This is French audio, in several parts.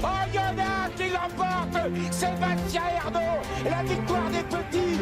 Oh, il y en a qui l'emporte. Sébastien Ernaud, la victoire des petits.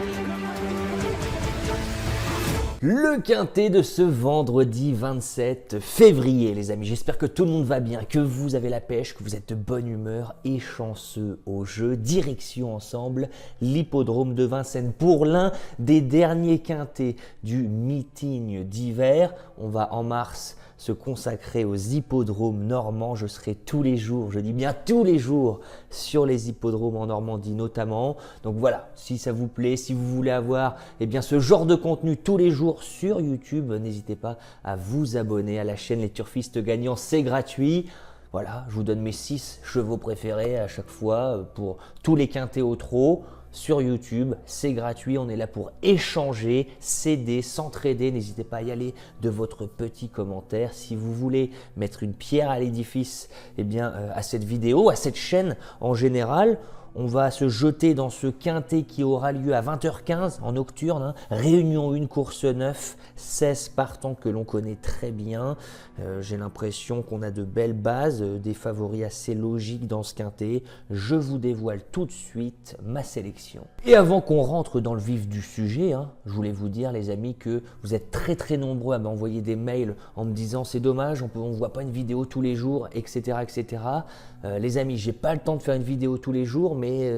Le quintet de ce vendredi 27 février, les amis. J'espère que tout le monde va bien, que vous avez la pêche, que vous êtes de bonne humeur et chanceux au jeu. Direction ensemble l'hippodrome de Vincennes pour l'un des derniers quintets du meeting d'hiver. On va en mars se consacrer aux hippodromes normands. Je serai tous les jours, je dis bien tous les jours, sur les hippodromes en Normandie notamment. Donc voilà, si ça vous plaît, si vous voulez avoir ce genre de contenu tous les jours sur YouTube, n'hésitez pas à vous abonner à la chaîne Les Turfistes Gagnants, c'est gratuit. Voilà, je vous donne mes 6 chevaux préférés à chaque fois pour tous les quintets au trot. Sur YouTube, c'est gratuit, on est là pour échanger, s'aider, s'entraider. N'hésitez pas à y aller de votre petit commentaire. Si vous voulez mettre une pierre à l'édifice à cette vidéo, à cette chaîne en général, on va se jeter dans ce quintet qui aura lieu à 20h15 en nocturne. Réunion 1, course 9, 16 partants que l'on connaît très bien. J'ai l'impression qu'on a de belles bases, des favoris assez logiques dans ce quintet. Je vous dévoile tout de suite ma sélection. Et avant qu'on rentre dans le vif du sujet, je voulais vous dire les amis que vous êtes très nombreux à m'envoyer des mails en me disant c'est dommage, on ne voit pas une vidéo tous les jours, etc. etc. Les amis, j'ai pas le temps de faire une vidéo tous les jours, mais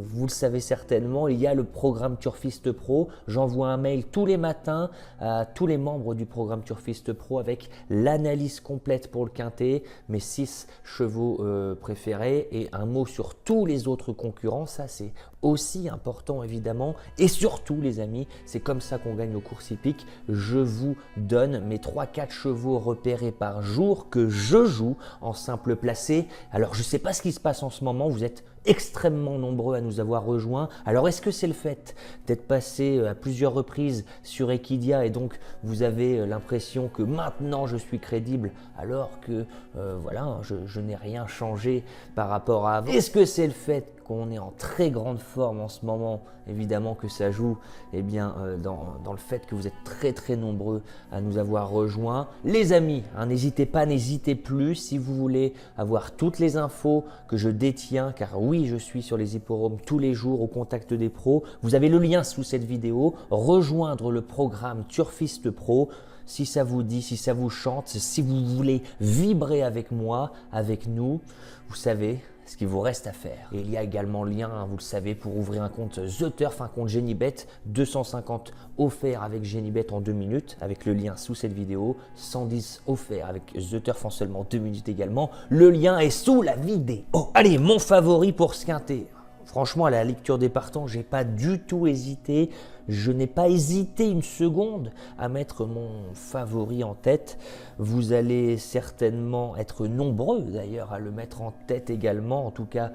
vous le savez certainement, il y a le programme Turfiste Pro. J'envoie un mail tous les matins à tous les membres du programme Turfiste Pro avec l'analyse complète pour le quintet, mes 6 chevaux préférés et un mot sur tous les autres concurrents. Ça, c'est aussi important évidemment. Et surtout les amis, c'est comme ça qu'on gagne nos courses hippiques. Je vous donne mes 3-4 chevaux repérés par jour que je joue en simple placé. Alors je ne sais pas ce qui se passe en ce moment, vous êtes extrêmement nombreux à nous avoir rejoints. Alors est-ce que c'est le fait d'être passé à plusieurs reprises sur Equidia et donc vous avez l'impression que maintenant je suis crédible alors que je n'ai rien changé par rapport à avant? Est-ce que c'est le fait qu'on est en très grande forme en ce moment? Évidemment que ça joue dans le fait que vous êtes très nombreux à nous avoir rejoints. Les amis, n'hésitez pas, n'hésitez plus si vous voulez avoir toutes les infos que je détiens, car oui, je suis sur les hippodromes tous les jours au contact des pros. Vous avez le lien sous cette vidéo, rejoindre le programme Turfiste Pro. Si ça vous dit, si ça vous chante, si vous voulez vibrer avec moi, avec nous, vous savez ce qu'il vous reste à faire. Et il y a également le lien, vous le savez, pour ouvrir un compte The Turf, un compte Genibet, 250 offerts avec Genibet en 2 minutes, avec le lien sous cette vidéo, 110 offerts avec The Turf en seulement 2 minutes également. Le lien est sous la vidéo. Allez, mon favori pour ce quintet. Franchement, à la lecture des partants, j'ai pas du tout hésité. Je n'ai pas hésité une seconde à mettre mon favori en tête. Vous allez certainement être nombreux d'ailleurs à le mettre en tête également. En tout cas,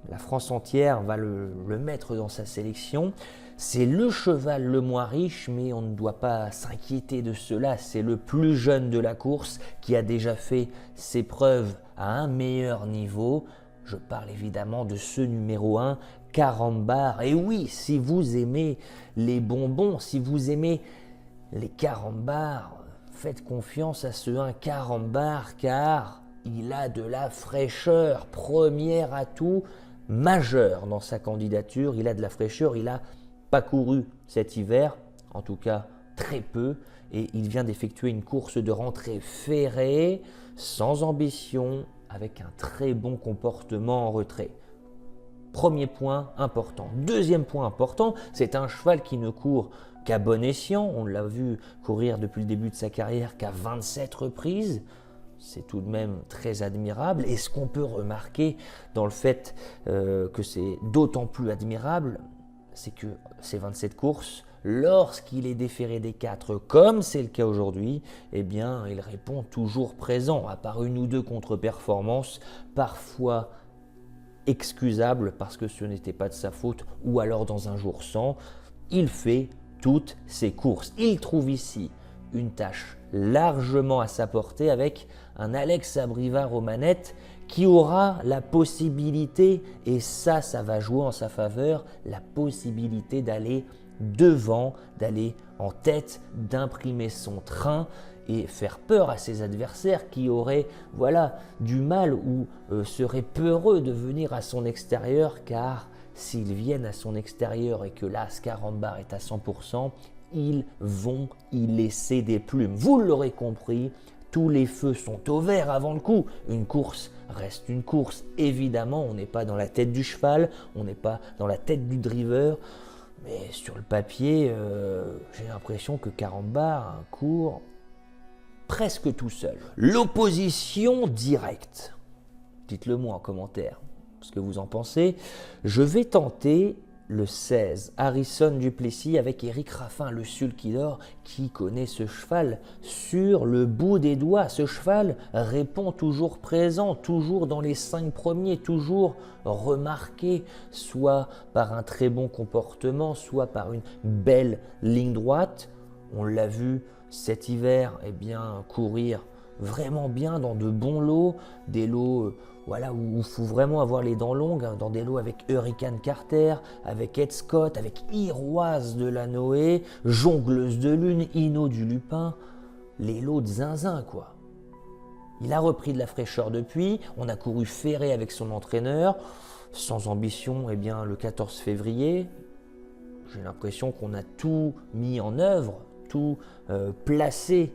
la France entière va le mettre dans sa sélection. C'est le cheval le moins riche, mais on ne doit pas s'inquiéter de cela. C'est le plus jeune de la course qui a déjà fait ses preuves à un meilleur niveau. Je parle évidemment de ce numéro 1, Carambar. Et oui, si vous aimez les bonbons, si vous aimez les Carambars, faites confiance à ce 1 Carambar car il a de la fraîcheur. Premier atout majeur dans sa candidature, il a de la fraîcheur, il n'a pas couru cet hiver, en tout cas très peu, et il vient d'effectuer une course de rentrée ferrée, sans ambition, avec un très bon comportement en retrait. Premier point important. Deuxième point important, c'est un cheval qui ne court qu'à bon escient. On l'a vu courir depuis le début de sa carrière qu'à 27 reprises. C'est tout de même très admirable. Et ce qu'on peut remarquer dans le fait que c'est d'autant plus admirable, c'est que ces 27 courses, lorsqu'il est déféré des 4, comme c'est le cas aujourd'hui, il répond toujours présent, à part une ou deux contre-performances, parfois excusables parce que ce n'était pas de sa faute, ou alors dans un jour sans. Il fait toutes ses courses. Il trouve ici une tâche largement à sa portée avec un Alex Abrivard aux manettes qui aura la possibilité, et ça va jouer en sa faveur, la possibilité d'aller devant, d'aller en tête, d'imprimer son train et faire peur à ses adversaires qui auraient du mal ou seraient peureux de venir à son extérieur, car s'ils viennent à son extérieur et que l'As Carambar est à 100%, ils vont y laisser des plumes. Vous l'aurez compris, tous les feux sont au vert avant le coup. Une course reste une course. Évidemment, on n'est pas dans la tête du cheval, on n'est pas dans la tête du driver. Mais sur le papier, j'ai l'impression que Carambar court presque tout seul. L'opposition directe. Dites-le moi en commentaire ce que vous en pensez. Je vais tenter le 16, Harrison du Plessis avec Éric Raffin, le sulkydor, qui connaît ce cheval sur le bout des doigts. Ce cheval répond toujours présent, toujours dans les 5 premiers, toujours remarqué, soit par un très bon comportement, soit par une belle ligne droite. On l'a vu cet hiver, courir vraiment bien dans de bons lots, des lots où il faut vraiment avoir les dents longues, dans des lots avec Hurricane Carter, avec Ed Scott, avec Iroise de la Noé, Jongleuse de Lune, Hino du Lupin, les lots de zinzin quoi. Il a repris de la fraîcheur depuis, on a couru ferré avec son entraîneur, sans ambition, le 14 février, j'ai l'impression qu'on a tout mis en œuvre, tout placé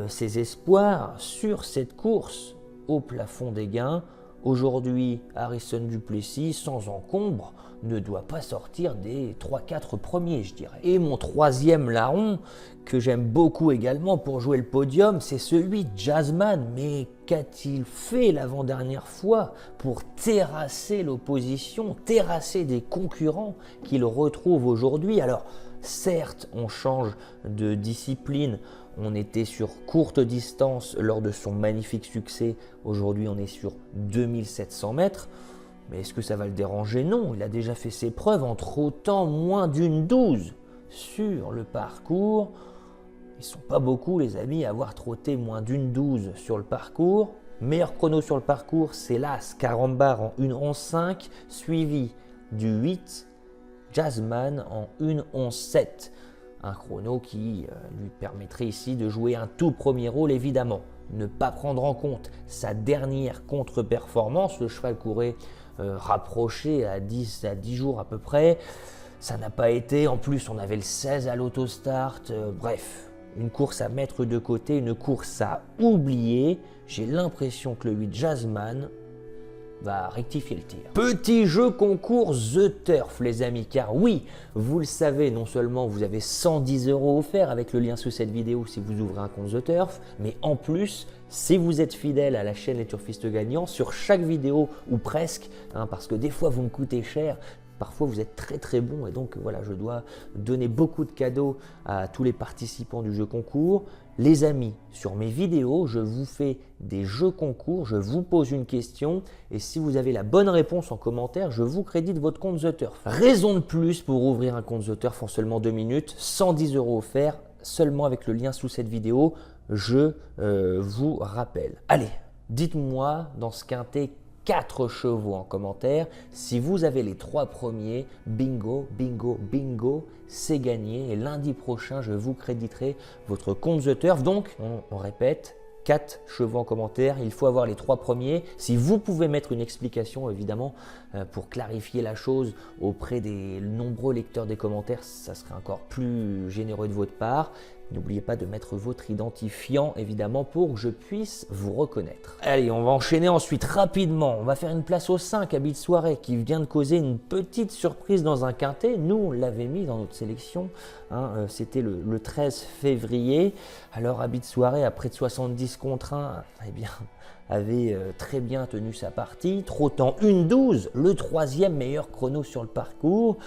ses espoirs sur cette course au plafond des gains. Aujourd'hui, Harrison du Plessis, sans encombre, ne doit pas sortir des 3-4 premiers, je dirais. Et mon troisième larron, que j'aime beaucoup également pour jouer le podium, c'est celui de Jazzman. Mais qu'a-t-il fait l'avant-dernière fois pour terrasser l'opposition, terrasser des concurrents qu'il retrouve aujourd'hui? Alors, certes, on change de discipline. On était sur courte distance lors de son magnifique succès. Aujourd'hui, on est sur 2700 mètres. Mais est-ce que ça va le déranger? Non, il a déjà fait ses preuves en trottant moins d'une 12 sur le parcours. Ils ne sont pas beaucoup, les amis, à avoir trotté moins d'une 12 sur le parcours. Meilleur chrono sur le parcours, c'est l'As Carambar en 1:11.5, suivi du 8, Jazzman en 1:11.7. Un chrono qui lui permettrait ici de jouer un tout premier rôle, évidemment. Ne pas prendre en compte sa dernière contre-performance. Le cheval courait rapproché à 10 jours à peu près. Ça n'a pas été. En plus, on avait le 16 à l'autostart. Bref, une course à mettre de côté, une course à oublier. J'ai l'impression que le 8 Jazzman va rectifier le tir. Petit jeu concours The Turf, les amis, car oui, vous le savez, non seulement vous avez 110 € offerts avec le lien sous cette vidéo si vous ouvrez un compte The Turf, mais en plus, si vous êtes fidèle à la chaîne Les Turfistes Gagnants, sur chaque vidéo, ou presque, parce que des fois vous me coûtez cher, parfois vous êtes très très bon et donc je dois donner beaucoup de cadeaux à tous les participants du jeu concours. Les amis, sur mes vidéos, je vous fais des jeux concours, je vous pose une question et si vous avez la bonne réponse en commentaire, je vous crédite votre compte The Turf. Raison de plus pour ouvrir un compte The Turf en seulement 2 minutes, 110 € offerts seulement avec le lien sous cette vidéo, je vous rappelle. Allez, dites-moi dans ce quintet 4 chevaux en commentaire. Si vous avez les 3 premiers, bingo, bingo, bingo, c'est gagné. Et lundi prochain, je vous créditerai votre compte The Turf. Donc, on répète, 4 chevaux en commentaire. Il faut avoir les 3 premiers. Si vous pouvez mettre une explication, évidemment, pour clarifier la chose auprès des nombreux lecteurs des commentaires, ça serait encore plus généreux de votre part. N'oubliez pas de mettre votre identifiant, évidemment, pour que je puisse vous reconnaître. Allez, on va enchaîner ensuite rapidement. On va faire une place au 5 à Bit Soirée qui vient de causer une petite surprise dans un quintet. Nous, on l'avait mis dans notre sélection. C'était le 13 février. Alors, à Bit Soirée, après de 70 contre 1, avait très bien tenu sa partie. Trottant 1:12, le 3e meilleur chrono sur le parcours.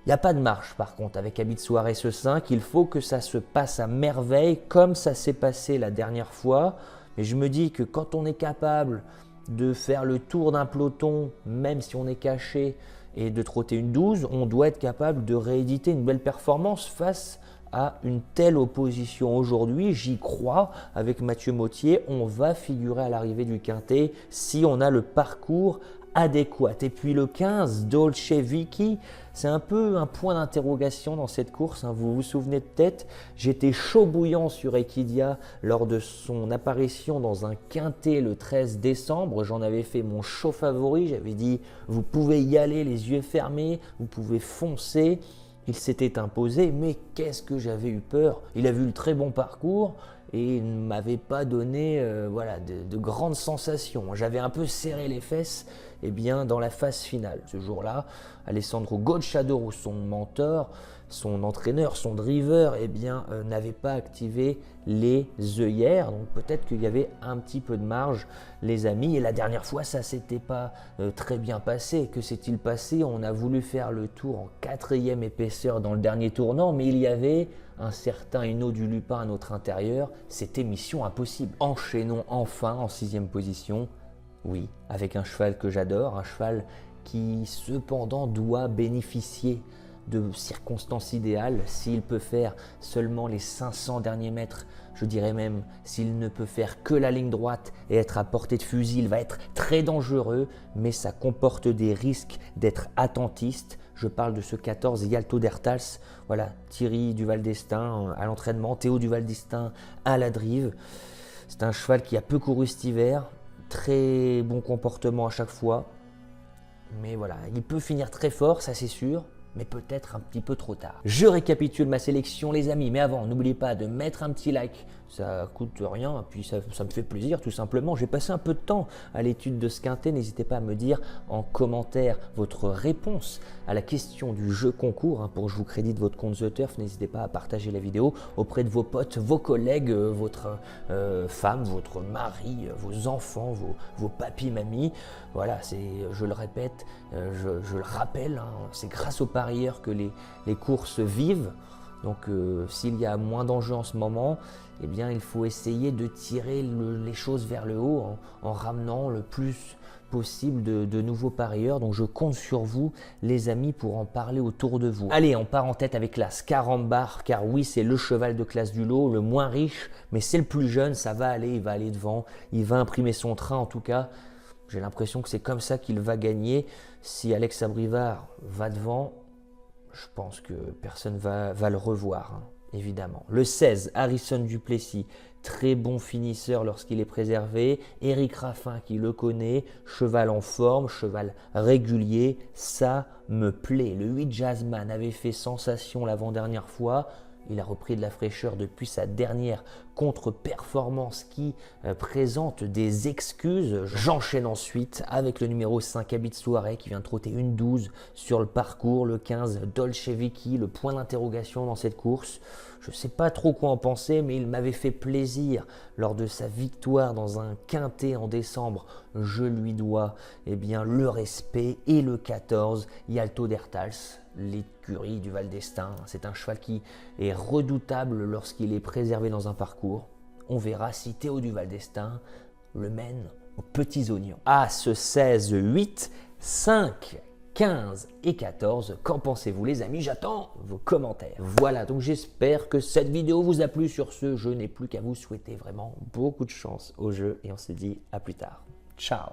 Il n'y a pas de marche par contre avec Habit Soirée ce 5, il faut que ça se passe à merveille comme ça s'est passé la dernière fois. Mais je me dis que quand on est capable de faire le tour d'un peloton, même si on est caché, et de trotter une 12, on doit être capable de rééditer une belle performance face à une telle opposition. Aujourd'hui, j'y crois, avec Mathieu Mottier, on va figurer à l'arrivée du quintet si on a le parcours adéquate. Et puis le 15, Dolce Vicky, c'est un peu un point d'interrogation dans cette course, hein. Vous vous souvenez peut-être, j'étais chaud bouillant sur Equidia lors de son apparition dans un quintet le 13 décembre. J'en avais fait mon show favori, j'avais dit vous pouvez y aller les yeux fermés, vous pouvez foncer. Il s'était imposé, mais qu'est-ce que j'avais eu peur. Il a vu le très bon parcours et il ne m'avait pas donné voilà, de grandes sensations. J'avais un peu serré les fesses dans la phase finale. Ce jour-là, Alessandro Gocciadoro, son mentor, son entraîneur, son driver, n'avait pas activé les œillères. Donc peut-être qu'il y avait un petit peu de marge, les amis. Et la dernière fois, ça ne s'était pas très bien passé. Que s'est-il passé? On a voulu faire le tour en 4e épaisseur dans le dernier tournant, mais il y avait un certain Hinault du Lupin à notre intérieur. C'était mission impossible. Enchaînons enfin en 6e position. Oui, avec un cheval que j'adore, un cheval qui cependant doit bénéficier de circonstances idéales. S'il peut faire seulement les 500 derniers mètres, je dirais même s'il ne peut faire que la ligne droite et être à portée de fusil, il va être très dangereux, mais ça comporte des risques d'être attentiste. Je parle de ce 14 Yalto d'Ertals, voilà, Thierry Duval d'Estaing à l'entraînement, Théo Duval d'Estaing à la drive. C'est un cheval qui a peu couru cet hiver, très bon comportement à chaque fois, mais voilà, il peut finir très fort, ça c'est sûr, mais peut-être un petit peu trop tard. Je récapitule ma sélection les amis, mais avant, n'oubliez pas de mettre un petit like, ça coûte rien, puis ça me fait plaisir tout simplement. J'ai passé un peu de temps à l'étude de ce quintet, n'hésitez pas à me dire en commentaire votre réponse à la question du jeu concours, hein, pour que je vous crédite votre compte The Turf. N'hésitez pas à partager la vidéo auprès de vos potes, vos collègues, votre femme, votre mari, vos enfants, vos papis, mamies. Voilà, je le répète, je le rappelle, hein, c'est grâce aux parieurs que les courses vivent. Donc s'il y a moins d'enjeux en ce moment, il faut essayer de tirer les choses vers le haut en ramenant le plus possible de nouveaux parieurs. Donc je compte sur vous les amis pour en parler autour de vous. Allez, on part en tête avec la Scarambar, car oui, c'est le cheval de classe du lot, le moins riche, mais c'est le plus jeune, ça va aller, il va aller devant, il va imprimer son train en tout cas. J'ai l'impression que c'est comme ça qu'il va gagner. Si Alex Abrivard va devant, je pense que personne va le revoir, hein, évidemment. Le 16, Harrison Duplessis, très bon finisseur lorsqu'il est préservé. Éric Raffin qui le connaît, cheval en forme, cheval régulier, ça me plaît. Le 8, Jazzman avait fait sensation l'avant-dernière fois. Il a repris de la fraîcheur depuis sa dernière contre-performance qui présente des excuses. J'enchaîne ensuite avec le numéro 5, Abid Souaré, qui vient de trotter une 12 sur le parcours. Le 15, Dolce Vicky, le point d'interrogation dans cette course. Je ne sais pas trop quoi en penser, mais il m'avait fait plaisir lors de sa victoire dans un quintet en décembre. Je lui dois le respect. Et le 14, Yalto d'Ertals, l'écurie du Val d'Estaing. C'est un cheval qui est redoutable lorsqu'il est préservé dans un parcours. On verra si Théo du Val d'Estaing le mène aux petits oignons. As 16, 8, 5, 15 et 14. Qu'en pensez-vous les amis? J'attends vos commentaires. Voilà, donc j'espère que cette vidéo vous a plu. Sur ce, je n'ai plus qu'à vous souhaiter vraiment beaucoup de chance au jeu et on se dit à plus tard. Ciao.